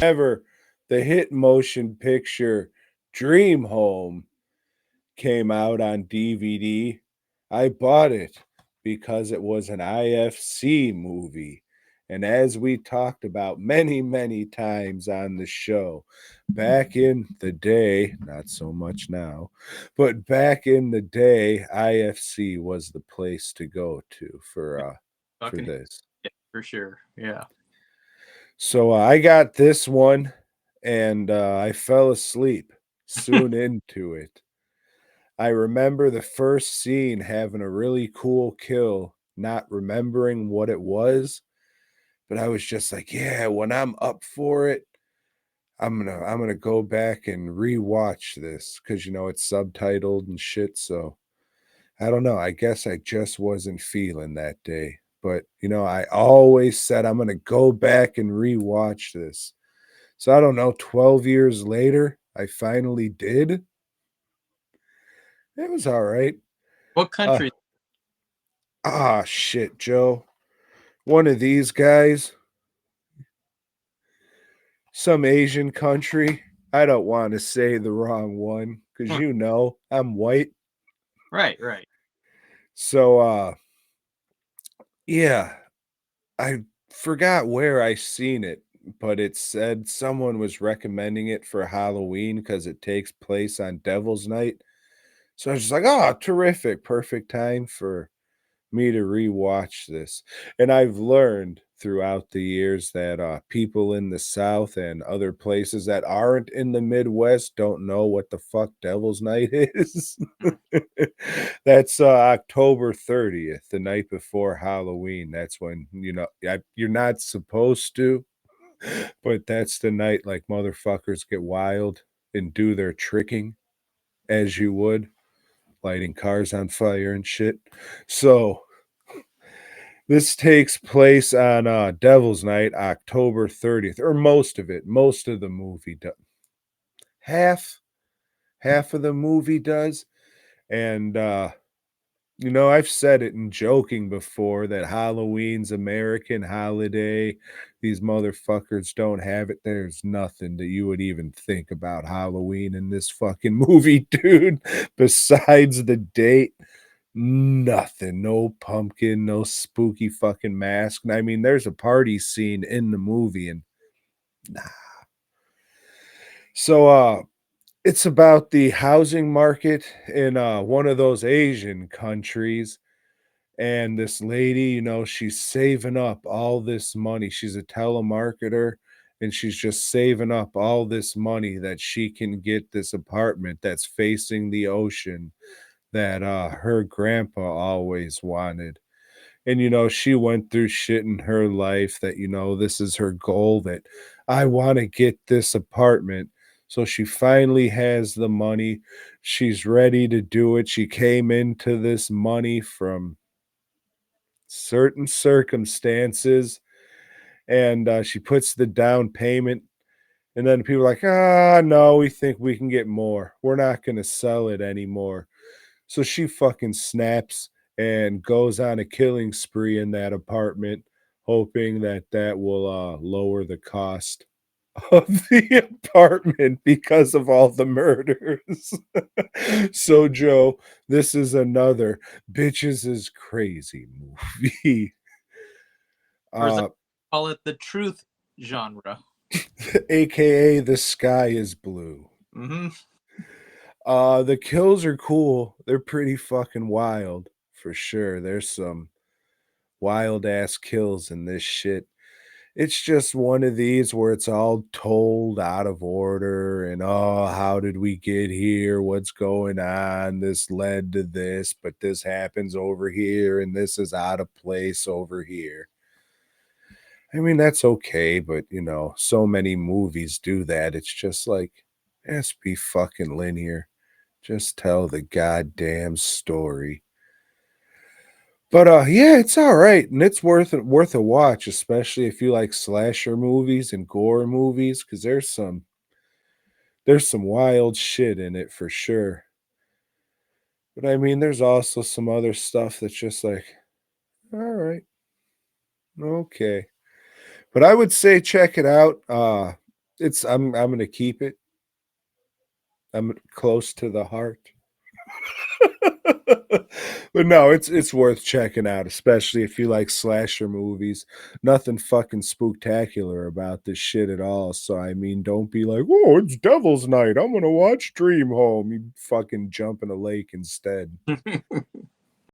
Ever the hit motion picture Dream Home came out on DVD, I bought it because it was an IFC movie. And as we talked about many, many times on the show, back in the day, not so much now, but back in the day, IFC was the place to go to for Fucking this. yeah, for sure. Yeah. So I got this one and I fell asleep soon into it. I remember the first scene having a really cool kill, not remembering what it was, but I was just like, yeah, when I'm up for it, I'm gonna go back and rewatch this because it's subtitled and shit. So I don't know. I guess I just wasn't feeling that day. But I always said I'm gonna go back and rewatch this. So I don't know, 12 years later, I finally did. It was all right. What Uh, country? shit, Joe. One of these guys, some Asian country. I don't want to say the wrong one because I'm white. Right, right. So yeah, I forgot where I seen it, but it said someone was recommending it for Halloween because it takes place on Devil's Night. So I was just like, oh, terrific, perfect time for me to rewatch this. And I've learned throughout the years that people in the South and other places that aren't in the Midwest don't know what the fuck Devil's Night is. Mm. That's October 30th, the night before Halloween. That's when, you're not supposed to, but that's the night like motherfuckers get wild and do their tricking as you would, lighting cars on fire and shit. So, this takes place on Devil's Night, October 30th, or most of it. Most of the movie does. Half, half of the movie does. And I've said it in joking before that Halloween's American holiday. These motherfuckers don't have it. There's nothing that you would even think about Halloween in this fucking movie, dude, besides the date. Nothing. No pumpkin, no spooky fucking mask. I mean, there's a party scene in the movie and nah. So it's about the housing market in one of those Asian countries. And this lady, she's saving up all this money. She's a telemarketer and she's just saving up all this money that she can get this apartment that's facing the ocean that her grandpa always wanted. And she went through shit in her life that this is her goal, that I want to get this apartment. So she finally has the money. She's ready to do it. She came into this money from certain circumstances, and she puts the down payment, and then people are like, no, we think we can get more, we're not going to sell it anymore. So she fucking snaps and goes on a killing spree in that apartment, hoping that that will lower the cost of the apartment because of all the murders. So, Joe, this is another Bitches is Crazy movie. Or as I Uh, call it, the truth genre. AKA The Sky is Blue. Mm-hmm. The kills are cool. They're pretty fucking wild for sure. There's some wild ass kills in this shit. It's just one of these where it's all told out of order and oh, how did we get here? What's going on? This led to this, but this happens over here and this is out of place over here. I mean, that's okay, but so many movies do that. It's just like, let's be fucking linear. Just tell the goddamn story. But yeah, it's all right, and it's worth a watch, especially if you like slasher movies and gore movies, because there's some wild shit in it for sure. But I mean, there's also some other stuff that's just like, all right, okay. But I would say check it out. I'm gonna keep it. I'm close to the heart. But no, it's worth checking out, especially if you like slasher movies. Nothing fucking spooktacular about this shit at all. So I mean, don't be like, "Oh, it's Devil's Night. I'm gonna watch Dream Home." You fucking jump in a lake instead.